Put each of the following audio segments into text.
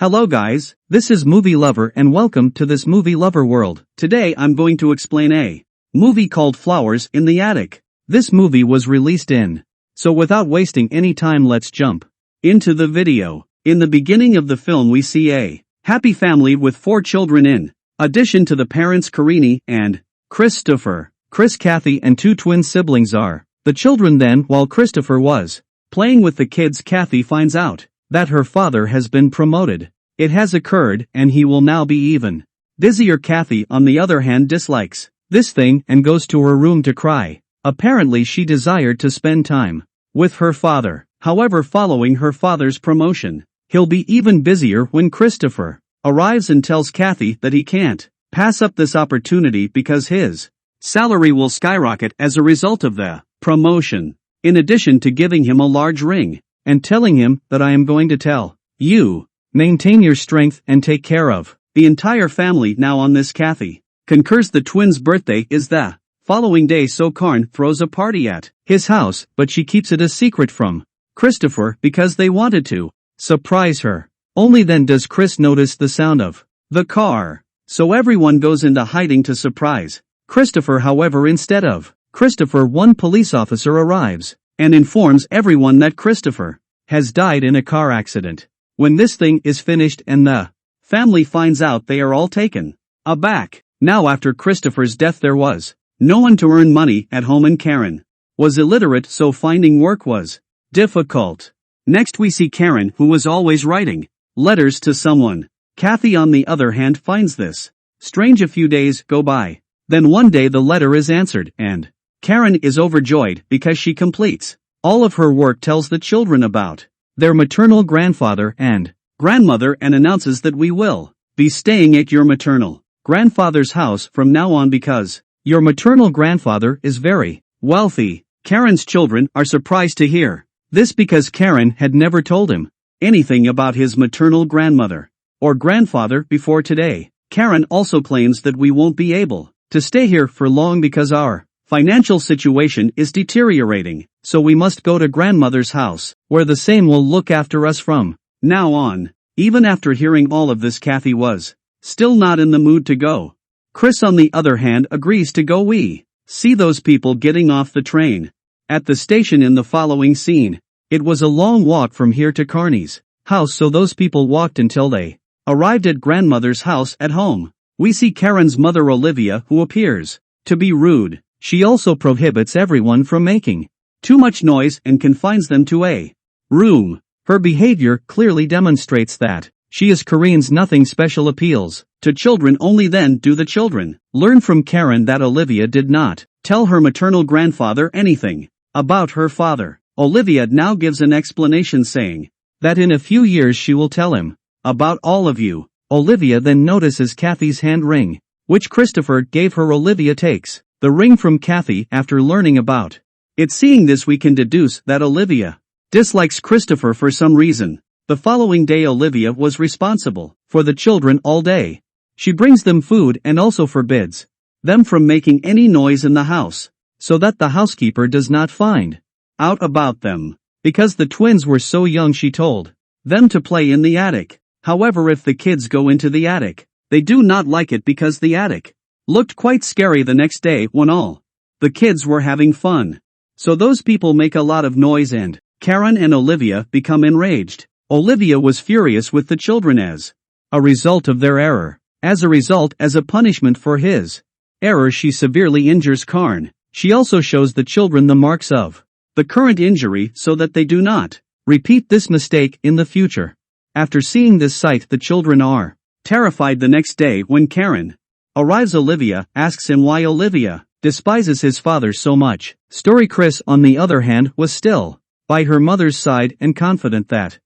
Hello guys, this is Movie Lover and welcome to this Movie Lover world. Today I'm going to explain a movie called Flowers in the Attic. This movie was released in. So without wasting any time, let's jump into the video. In the beginning of the film we see a happy family with 4 children in addition to the parents Karine and Christopher. Chris, Kathy and 2 twin siblings are the children. Then while Christopher was playing with the kids, Kathy finds out that her father has been promoted. It has occurred and he will now be even busier. Kathy on the other hand dislikes this thing and goes to her room to cry. Apparently she desired to spend time with her father. However, following her father's promotion, he'll be even busier when Christopher arrives and tells Kathy that he can't pass up this opportunity because his salary will skyrocket as a result of the promotion. In addition to giving him a large ring and telling him that I am going to tell you, maintain your strength and take care of the entire family. Now on this Kathy concurs. The twins' birthday is the following day, so Karn throws a party at his house, but she keeps it a secret from Christopher because they wanted to surprise her. Only then does Chris notice the sound of the car, so everyone goes into hiding to surprise Christopher. However, instead of Christopher, one police officer arrives and informs everyone that Christopher has died in a car accident. When this thing is finished and the family finds out, they are all taken aback. Now after Christopher's death there was no one to earn money at home and Karen was illiterate, so finding work was difficult. Next we see Karen, who was always writing letters to someone. Kathy on the other hand finds this strange. A few days go by. Then one day the letter is answered and Karen is overjoyed because she completes all of her work, tells the children about their maternal grandfather and grandmother and announces that we will be staying at your maternal grandfather's house from now on because your maternal grandfather is very wealthy. Karen's children are surprised to hear this because Karen had never told him anything about his maternal grandmother or grandfather before today. Karen also claims that we won't be able to stay here for long because our financial situation is deteriorating, so we must go to grandmother's house, where the same will look after us from now on. Even after hearing all of this, Kathy was still not in the mood to go. Chris on the other hand agrees to go. We see those people getting off the train at the station in the following scene. It was a long walk from here to Carney's house, so those people walked until they arrived at grandmother's house. At home, we see Karen's mother Olivia, who appears to be rude. She also prohibits everyone from making too much noise and confines them to a room. Her behavior clearly demonstrates that she is Karine's. Nothing special appeals to children. Only then do the children learn from Karen that Olivia did not tell her maternal grandfather anything about her father. Olivia now gives an explanation saying that in a few years she will tell him about all of you. Olivia then notices Kathy's hand ring, which Christopher gave her. Olivia takes the ring from Kathy after learning about it. Seeing this, we can deduce that Olivia dislikes Christopher for some reason. The following day Olivia was responsible for the children all day. She brings them food and also forbids them from making any noise in the house, so that the housekeeper does not find out about them. Because the twins were so young, she told them to play in the attic. However, if the kids go into the attic, they do not like it because the attic looked quite scary the next day when all the kids were having fun. So those people make a lot of noise and Karen and Olivia become enraged. Olivia was furious with the children as a result of their error. As a punishment for his error, she severely injures Karn. She also shows the children the marks of the current injury so that they do not repeat this mistake in the future. After seeing this sight, the children are terrified. The next day when Karen arrives, Olivia asks him why Olivia despises his father so much. Chris on the other hand was still by her mother's side and confident that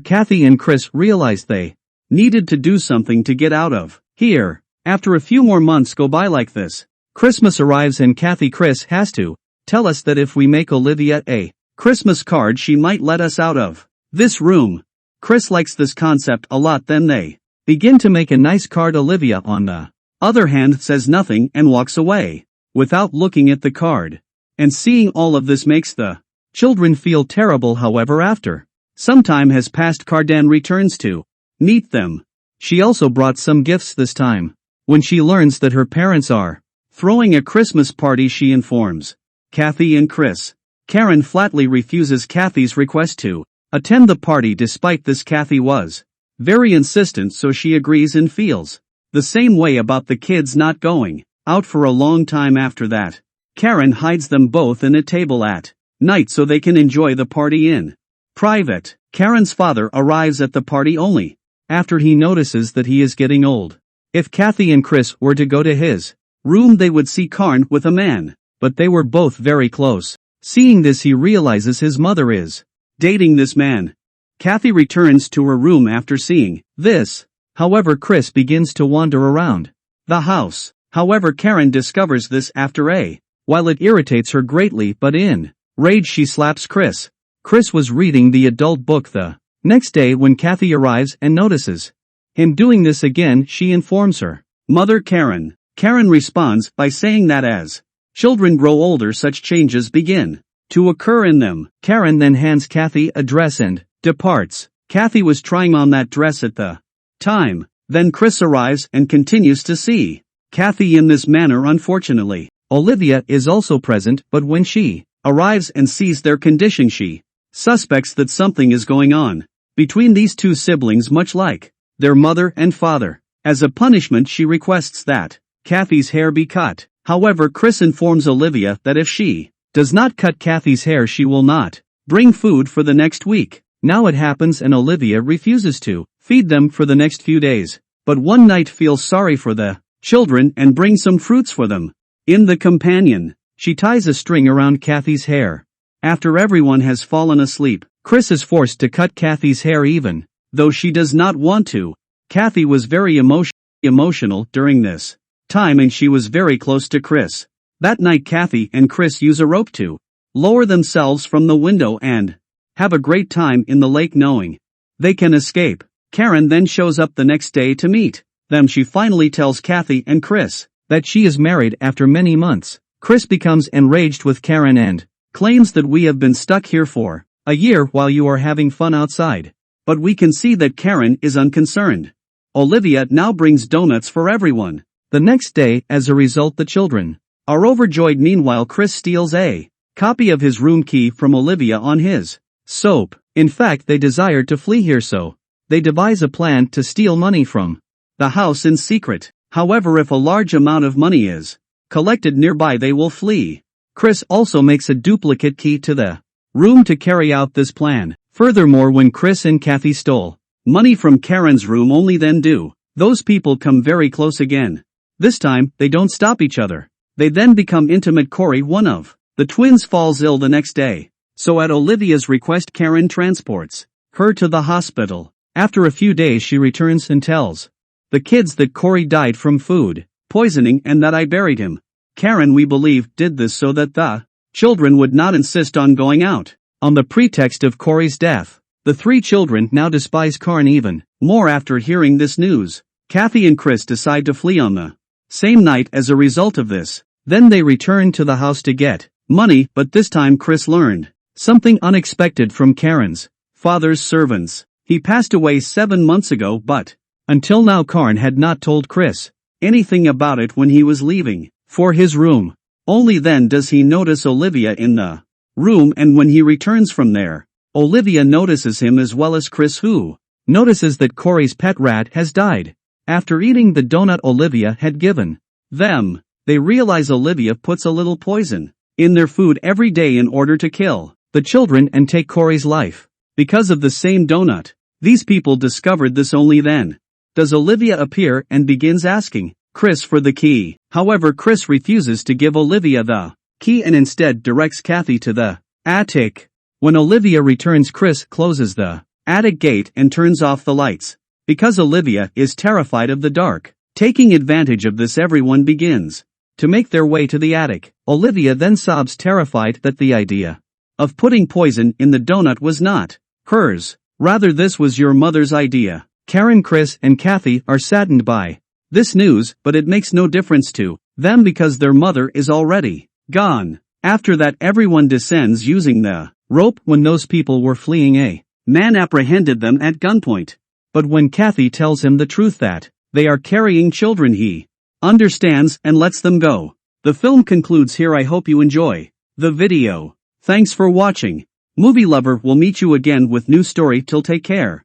Kathy and Chris realized they needed to do something to get out of here. After a few more months go by like this, Christmas arrives and Chris has to tell us that if we make Olivia a Christmas card, she might let us out of this room. Chris likes this concept a lot. Then they begin to make a nice card. Olivia on the other hand says nothing and walks away without looking at the card. And seeing all of this makes the children feel terrible. However, after some time has passed, Cardan returns to meet them. She also brought some gifts this time. When she learns that her parents are throwing a Christmas party, she informs Kathy and Chris. Karen flatly refuses Kathy's request to attend the party. Despite this, Kathy was very insistent, so she agrees and feels the same way about the kids not going out for a long time after that. Karen hides them both in a table at night so they can enjoy the party in private. Karen's father arrives at the party only after he notices that he is getting old. If Kathy and Chris were to go to his room, they would see Karen with a man, but they were both very close. Seeing this, he realizes his mother is dating this man. Kathy returns to her room after seeing this. However, Chris begins to wander around the house. However, Karen discovers this after a while. It irritates her greatly, but in rage she slaps Chris. Chris was reading the adult book the next day when Kathy arrives and notices him doing this again. She informs her mother, Karen. Karen responds by saying that as children grow older, such changes begin to occur in them. Karen then hands Kathy a dress and departs. Kathy was trying on that dress at the time. Then Chris arrives and continues to see Kathy in this manner. Unfortunately, Olivia is also present, but when she arrives and sees their condition, she suspects that something is going on between these two siblings, much like their mother and father. As a punishment, she requests that Kathy's hair be cut. However, Chris informs Olivia that if she does not cut Kathy's hair, she will not bring food for the next week. Now it happens and Olivia refuses to feed them for the next few days, but one night feels sorry for the children and brings some fruits for them. In the companion, she ties a string around Kathy's hair. After everyone has fallen asleep, Chris is forced to cut Kathy's hair even though she does not want to. Kathy was very emotional during this time and she was very close to Chris. That night, Kathy and Chris use a rope to lower themselves from the window and have a great time in the lake, knowing they can escape. Karen then shows up the next day to meet them. She finally tells Kathy and Chris that she is married after many months. Chris becomes enraged with Karen and claims that we have been stuck here for a year while you are having fun outside. But we can see that Karen is unconcerned. Olivia now brings donuts for everyone the next day. As a result, the children are overjoyed. Meanwhile, Chris steals a copy of his room key from Olivia on his soap. In fact, they desire to flee here, so they devise a plan to steal money from the house in secret. However, if a large amount of money is collected nearby, they will flee. Chris also makes a duplicate key to the room to carry out this plan. Furthermore, when Chris and Kathy stole money from Karen's room, only then do those people come very close again. This time, they don't stop each other. They then become intimate. Corey, one of the twins, falls ill the next day. So at Olivia's request, Karen transports her to the hospital. After a few days, she returns and tells the kids that Corey died from food poisoning and that I buried him. Karen, we believe, did this so that the children would not insist on going out on the pretext of Corey's death. The three children now despise Karen even more after hearing this news. Kathy and Chris decide to flee on the same night as a result of this. Then they return to the house to get money, but this time Chris learned something unexpected from Karen's father's servants. He passed away 7 months ago, but until now Karen had not told Chris anything about it. When he was leaving for his room, only then does he notice Olivia in the room, and when he returns from there, Olivia notices him as well as Chris, who notices that Corey's pet rat has died. After eating the donut Olivia had given them, they realize Olivia puts a little poison in their food every day in order to kill the children and take Corey's life. Because of the same donut, these people discovered this. Only then does Olivia appear and begins asking Chris for the key. However, Chris refuses to give Olivia the key and instead directs Kathy to the attic. When Olivia returns, Chris closes the attic gate and turns off the lights, because Olivia is terrified of the dark. Taking advantage of this, everyone begins to make their way to the attic. Olivia then sobs, terrified that the idea of putting poison in the donut was not hers. Rather, this was your mother's idea. Karen, Chris, and Kathy are saddened by this news, but it makes no difference to them because their mother is already gone. After that, everyone descends using the rope. When those people were fleeing, a man apprehended them at gunpoint. But when Kathy tells him the truth that they are carrying children, he understands and lets them go. The film concludes here. I hope you enjoy the video. Thanks for watching. Movie Lover will meet you again with new story. Till take care.